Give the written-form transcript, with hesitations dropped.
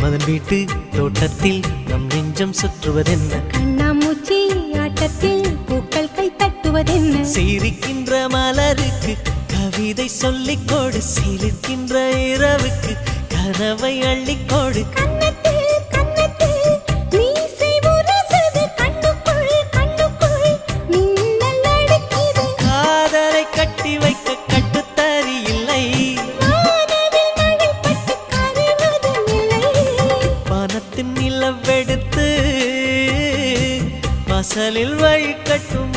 மன்மதன் வீட்டு தோட்டத்தில் நம் நெஞ்சம் சுற்றுவதென்ன கண்ணாமூச்சி ஆட்டத்தில் பூக்கள் கை தட்டுவதென்ன சிரிக்கின்ற மலருக்கு கவிதை சொல்லிக்கோடு சிலிர்க்கின்ற இரவுக்கு கனவை அள்ளிக்கோடு காதலை கட்டி வைக்க கட்டுத்தறி இல்லை பணத்தின் நிலவெடுத்து வாசலில் வழி கட்டும்